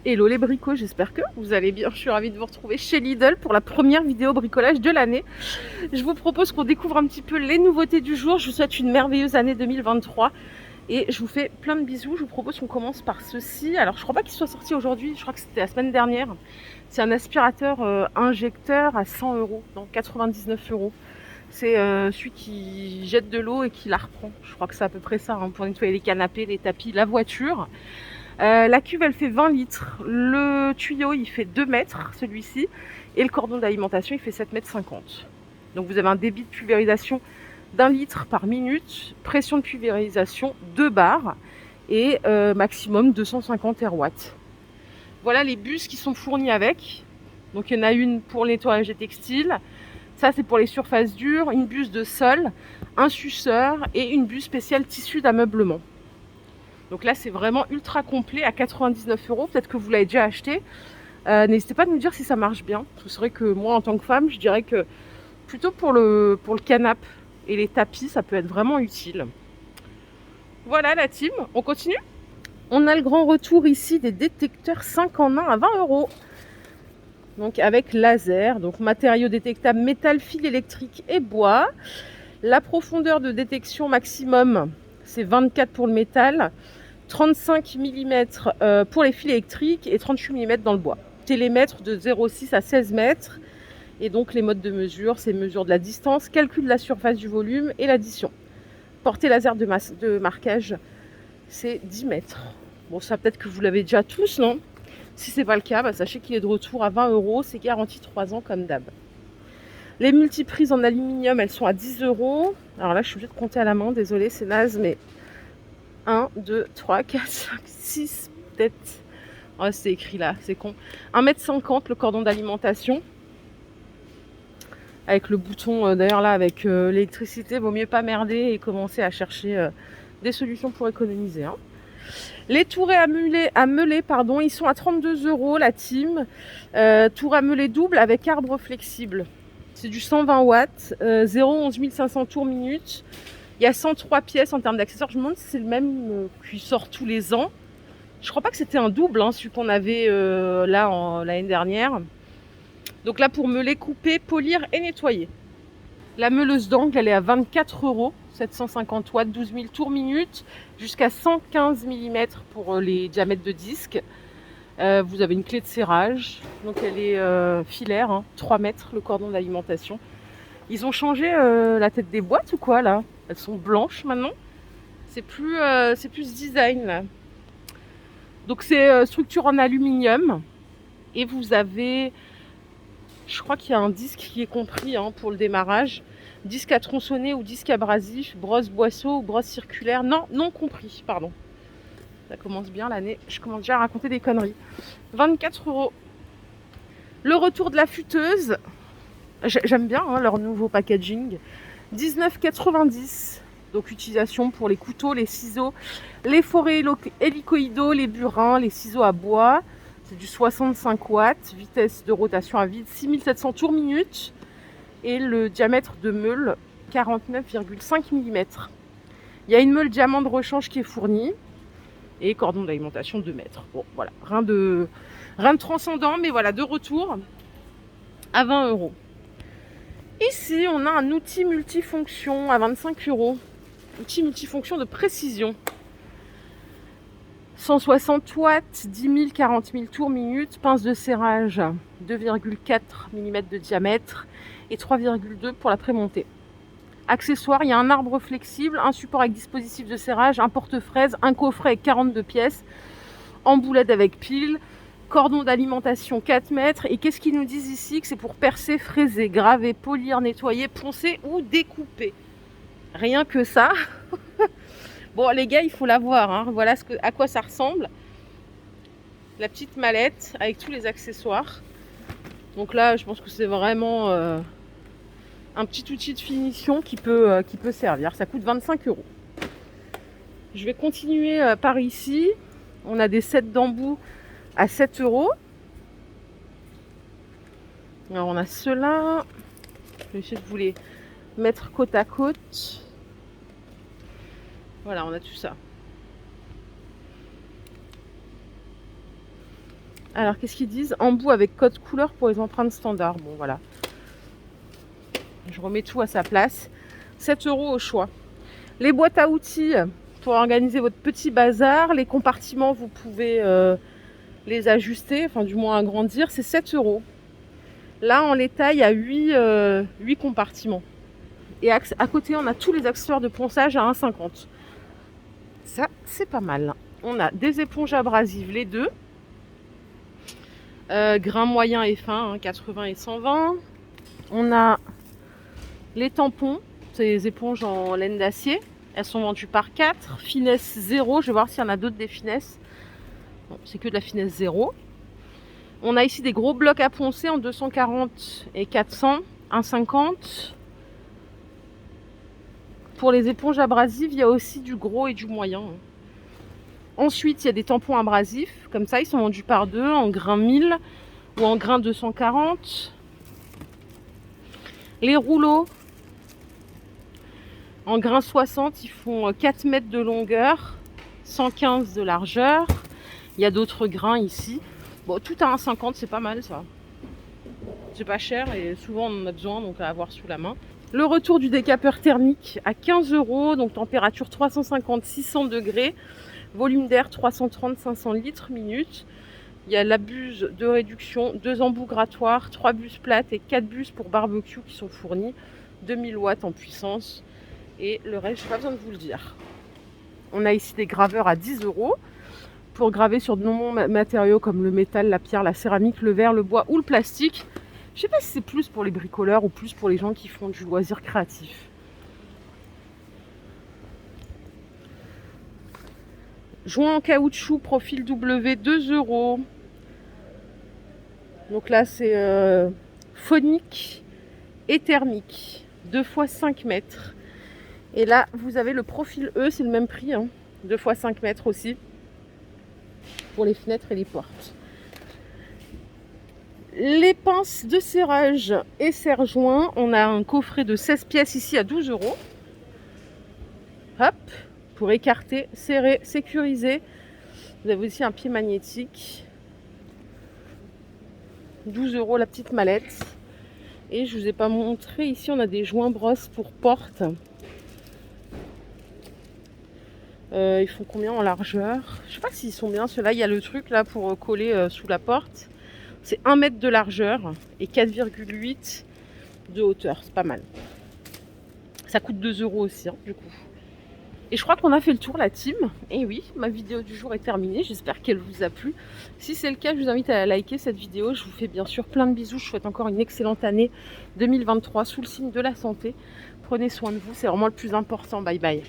Hello les bricots, j'espère que vous allez bien. Je suis ravie de vous retrouver chez Lidl pour la première vidéo bricolage de l'année. Je vous propose qu'on découvre un petit peu les nouveautés du jour. Je vous souhaite une merveilleuse année 2023 et je vous fais plein de bisous. Je vous propose qu'on commence par ceci. Alors je crois pas qu'il soit sorti aujourd'hui, je crois que c'était la semaine dernière. C'est un aspirateur injecteur à 100 €, donc 99 €. C'est celui qui jette de l'eau et qui la reprend. Je crois que c'est à peu près ça hein, pour nettoyer les canapés, les tapis, la voiture. La cuve elle fait 20 litres, le tuyau il fait 2 mètres celui-ci et le cordon d'alimentation il fait 7,50 m. Donc vous avez un débit de pulvérisation d'1 litre par minute, pression de pulvérisation 2 bars et maximum 250 RW. Voilà les bus qui sont fournis avec. Donc il y en a une pour le nettoyage des textiles, ça c'est pour les surfaces dures, une buse de sol, un suceur et une buse spéciale tissu d'ameublement. Donc là, c'est vraiment ultra complet à 99 €. Peut-être que vous l'avez déjà acheté. N'hésitez pas à nous dire si ça marche bien. C'est vrai que moi, en tant que femme, je dirais que plutôt pour le canapé et les tapis, ça peut être vraiment utile. Voilà la team, on continue. On a le grand retour ici des détecteurs 5 en 1 à 20 €. Donc avec laser, donc matériaux détectables, métal, fil électrique et bois. La profondeur de détection maximum, c'est 24 pour le métal. 35 mm pour les fils électriques et 38 mm dans le bois. Télémètre de 0,6 à 16 mètres. Et donc les modes de mesure, c'est mesure de la distance, calcul de la surface du volume et l'addition. Portée laser de marquage, c'est 10 mètres. Bon, ça peut-être que vous l'avez déjà tous, non? Si c'est pas le cas, sachez qu'il est de retour à 20 €. C'est garanti 3 ans comme d'hab. Les multiprises en aluminium, elles sont à 10 €. Alors là, je suis obligée de compter à la main. Désolée, c'est naze, mais 1, 2, 3, 4, 5, 6, peut-être. Oh, c'est écrit là, c'est con. 1,50 m le cordon d'alimentation. Avec le bouton, d'ailleurs là, avec l'électricité, vaut mieux pas merder et commencer à chercher des solutions pour économiser. Hein. Les tourets à meuler, pardon, ils sont à 32 € la team. Tour à meuler double avec arbre flexible. C'est du 120 watts, 0,11 500 tours minute. Il y a 103 pièces en termes d'accessoires. Je me demande si c'est le même qui sort tous les ans. Je crois pas que c'était un double, hein, celui qu'on avait là l'année dernière. Donc là, pour meuler, couper, polir et nettoyer. La meuleuse d'angle, elle est à 24 €, 750 watts, 12 000 tours minute, jusqu'à 115 mm pour les diamètres de disque. Vous avez une clé de serrage, donc elle est filaire, hein, 3 mètres le cordon d'alimentation. Ils ont changé la tête des boîtes ou quoi là? Elles sont blanches maintenant. C'est plus design là. Donc c'est structure en aluminium. Et vous avez, je crois qu'il y a un disque qui est compris hein, pour le démarrage. Disque à tronçonner ou disque abrasif, brosse boisseau ou brosse circulaire. Non compris, pardon. Ça commence bien l'année. Je commence déjà à raconter des conneries. 24 €. Le retour de la futeuse. J'aime bien hein, leur nouveau packaging. 19,90 €. Donc utilisation pour les couteaux, les ciseaux, les forêts hélicoïdaux, les burins, les ciseaux à bois. C'est du 65 watts, vitesse de rotation à vide 6700 tours minute. Et le diamètre de meule 49,5 mm. Il y a une meule diamant de rechange qui est fournie. Et cordon d'alimentation 2 mètres. Bon voilà, rien de transcendant, mais voilà, de retour à 20 €. Ici, on a un outil multifonction à 25 €. Outil multifonction de précision. 160 watts, 10 000, 40 000 tours minute, pince de serrage 2,4 mm de diamètre et 3,2 pour la prémontée. Accessoires, il y a un arbre flexible, un support avec dispositif de serrage, un porte-fraise, un coffret avec 42 pièces, emboulette avec pile, cordon d'alimentation 4 mètres. Et qu'est-ce qu'ils nous disent ici? Que c'est pour percer, fraiser, graver, polir, nettoyer, poncer ou découper. Rien que ça. Bon les gars, il faut la voir. Hein. Voilà à quoi ça ressemble. La petite mallette avec tous les accessoires. Donc là, je pense que c'est vraiment un petit outil de finition qui peut servir. Ça coûte 25 €. Je vais continuer par ici. On a des sets d'embouts à 7 €. Alors on a ceux-là. Je vais essayer de vous les mettre côte à côte. Voilà, on a tout ça. Alors, qu'est-ce qu'ils disent? Embout avec code couleur pour les empreintes standards. Bon, voilà. Je remets tout à sa place. 7 € au choix. Les boîtes à outils pour organiser votre petit bazar. Les compartiments, vous pouvez les ajuster, enfin du moins agrandir. C'est 7 €. Là, en l'état, il y a 8 compartiments. Et à côté, on a tous les accessoires de ponçage à 1,50 €. Ça, c'est pas mal. On a des éponges abrasives, les deux. Grain moyen et fin, 80 et 120. On a les tampons, c'est les éponges en laine d'acier. Elles sont vendues par 4. Finesse 0. Je vais voir s'il y en a d'autres des finesses. Non, c'est que de la finesse 0. On a ici des gros blocs à poncer en 240 et 400, 1,50. Pour les éponges abrasives, il y a aussi du gros et du moyen. Ensuite, il y a des tampons abrasifs. Comme ça, ils sont vendus par 2 en grain 1000 ou en grain 240. Les rouleaux en grain 60, ils font 4 mètres de longueur, 115 de largeur. Il y a d'autres grains ici. Bon, tout à 1,50, c'est pas mal ça. C'est pas cher et souvent on en a besoin, donc à avoir sous la main. Le retour du décapeur thermique à 15 €, donc température 350-600 degrés, volume d'air 330-500 litres minute. Il y a la buse de réduction, 2 embouts grattoirs, 3 buses plates et 4 buses pour barbecue qui sont fournis, 2000 watts en puissance. Et le reste, je n'ai pas besoin de vous le dire. On a ici des graveurs à 10 € pour graver sur de nombreux matériaux comme le métal, la pierre, la céramique, le verre, le bois ou le plastique. Je ne sais pas si c'est plus pour les bricoleurs ou plus pour les gens qui font du loisir créatif. Joint en caoutchouc, profil W, 2 €. Donc là, c'est phonique et thermique, 2 x 5 mètres. Et là, vous avez le profil E, c'est le même prix, 2 x 5 mètres aussi, pour les fenêtres et les portes. Les pinces de serrage et serre-joint, on a un coffret de 16 pièces ici à 12 €. Hop, pour écarter, serrer, sécuriser. Vous avez aussi un pied magnétique. 12 € la petite mallette. Et je ne vous ai pas montré, ici on a des joints brosses pour porte. Ils font combien en largeur? Je ne sais pas s'ils sont bien ceux-là. Il y a le truc là pour coller sous la porte. C'est 1 mètre de largeur et 4,8 de hauteur. C'est pas mal. Ça coûte 2 € aussi, du coup. Et je crois qu'on a fait le tour, la team. Et oui, ma vidéo du jour est terminée. J'espère qu'elle vous a plu. Si c'est le cas, je vous invite à liker cette vidéo. Je vous fais bien sûr plein de bisous. Je vous souhaite encore une excellente année 2023 sous le signe de la santé. Prenez soin de vous, c'est vraiment le plus important. Bye bye.